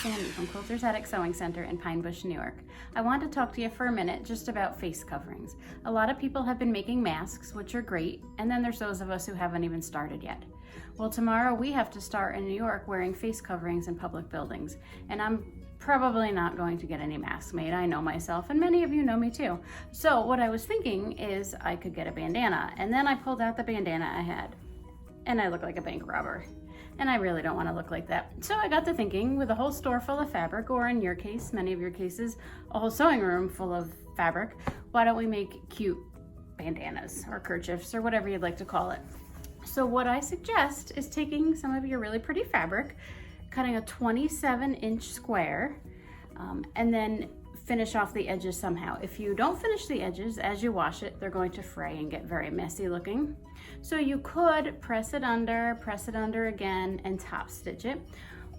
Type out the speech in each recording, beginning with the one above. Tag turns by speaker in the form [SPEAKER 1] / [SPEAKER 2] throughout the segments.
[SPEAKER 1] Sandy from Quilter's Attic Sewing Center in Pine Bush, New York. I wanted to talk to you for a minute just about face coverings. A lot of people have been making masks, which are great, and then there's those of us who haven't even started yet. Well, tomorrow we have to start in New York wearing face coverings in public buildings, and I'm probably not going to get any masks made. I know myself, and many of you know me too. So what I was thinking is I could get a bandana, and then I pulled out the bandana I had, and I look like a bank robber. And I really don't want to look like that. So I got to thinking, with a whole store full of fabric, or in your case, many of your cases, a whole sewing room full of fabric, why don't we make cute bandanas or kerchiefs or whatever you'd like to call it. So what I suggest is taking some of your really pretty fabric, cutting a 27-inch square, and then finish off the edges somehow. If you don't finish the edges, as you wash it, they're going to fray and get very messy looking. So you could press it under again, and top stitch it.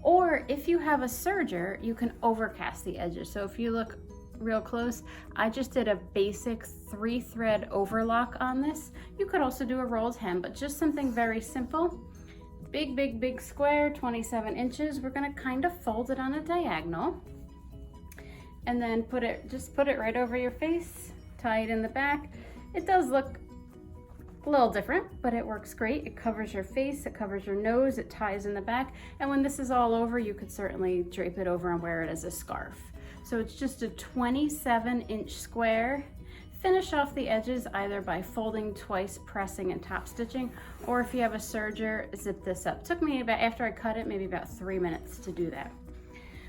[SPEAKER 1] Or if you have a serger, you can overcast the edges. So if you look real close, I just did a basic 3-thread overlock on this. You could also do a rolled hem, but just something very simple. Big square, 27 inches. We're gonna kind of fold it on a diagonal, and then just put it right over your face, tie it in the back. It does look a little different, but it works great. It covers your face, it covers your nose, it ties in the back, and when this is all over, you could certainly drape it over and wear it as a scarf. So it's just a 27-inch square. Finish off the edges either by folding twice, pressing, and top stitching, or if you have a serger, zip this up. Took me about, after I cut it, maybe about 3 minutes to do that.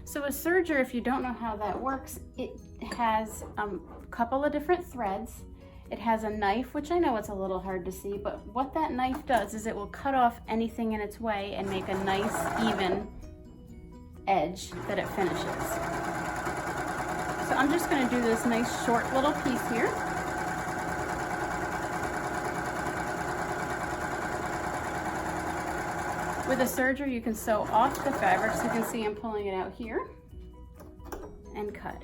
[SPEAKER 1] So a serger, if you don't know how that works, it has a couple of different threads. It has a knife, which I know it's a little hard to see, but what that knife does is it will cut off anything in its way and make a nice, even edge that it finishes. So I'm just gonna do this nice short little piece here. With a serger, you can sew off the fabric, so you can see I'm pulling it out here, and cut.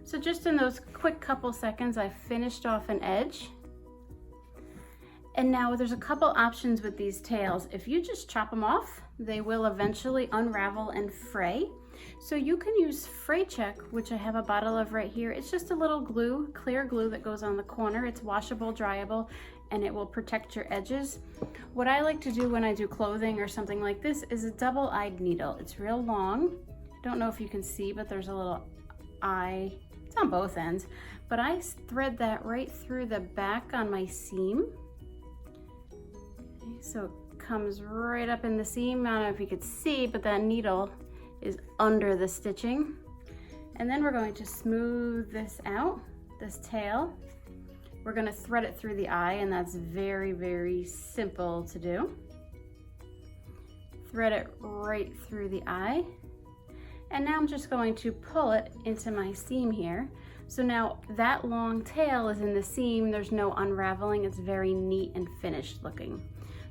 [SPEAKER 1] So just in those quick couple seconds, I finished off an edge. And now there's a couple options with these tails. If you just chop them off, they will eventually unravel and fray. So you can use Fray Check, which I have a bottle of right here. It's just a little glue, clear glue that goes on the corner. It's washable, dryable, and it will protect your edges. What I like to do when I do clothing or something like this is a double-eyed needle. It's real long. I don't know if you can see, but there's a little eye. It's on both ends, but I thread that right through the back on my seam. Okay, so it comes right up in the seam. I don't know if you could see, but that needle is under the stitching. And then we're going to smooth this out, this tail. We're gonna thread it through the eye, and that's very simple to do. Thread it right through the eye. And now I'm just going to pull it into my seam here. So now that long tail is in the seam, there's no unraveling, it's very neat and finished looking.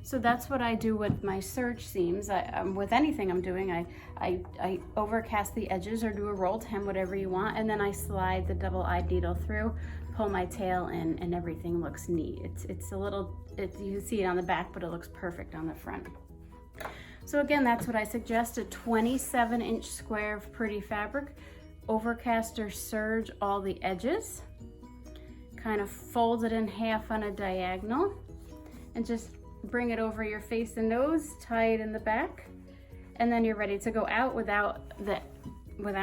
[SPEAKER 1] So that's what I do with my serge seams. With anything I'm doing, I overcast the edges or do a rolled hem, whatever you want, and then I slide the double-eyed needle through, pull my tail in, and everything looks neat. It's a little, you can see it on the back, but it looks perfect on the front. So again, that's what I suggest, a 27-inch square of pretty fabric, overcast or serge all the edges, kind of fold it in half on a diagonal, and just bring it over your face and nose, tie it in the back, and then you're ready to go out without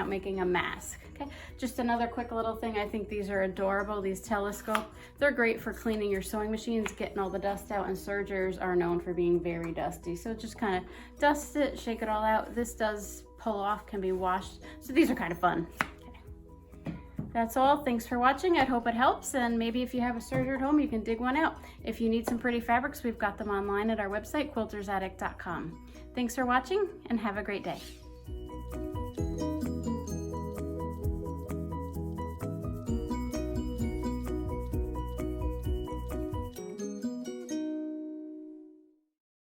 [SPEAKER 1] making a mask. Okay, just another quick little thing. I think these are adorable, these telescope. They're great for cleaning your sewing machines, getting all the dust out, and sergers are known for being very dusty. So just kind of dust it, shake it all out. This does pull off, can be washed. So these are kind of fun. Okay. That's all. Thanks for watching. I hope it helps, and maybe if you have a serger at home, you can dig one out. If you need some pretty fabrics, we've got them online at our website, quiltersattic.com. Thanks for watching, and have a great day.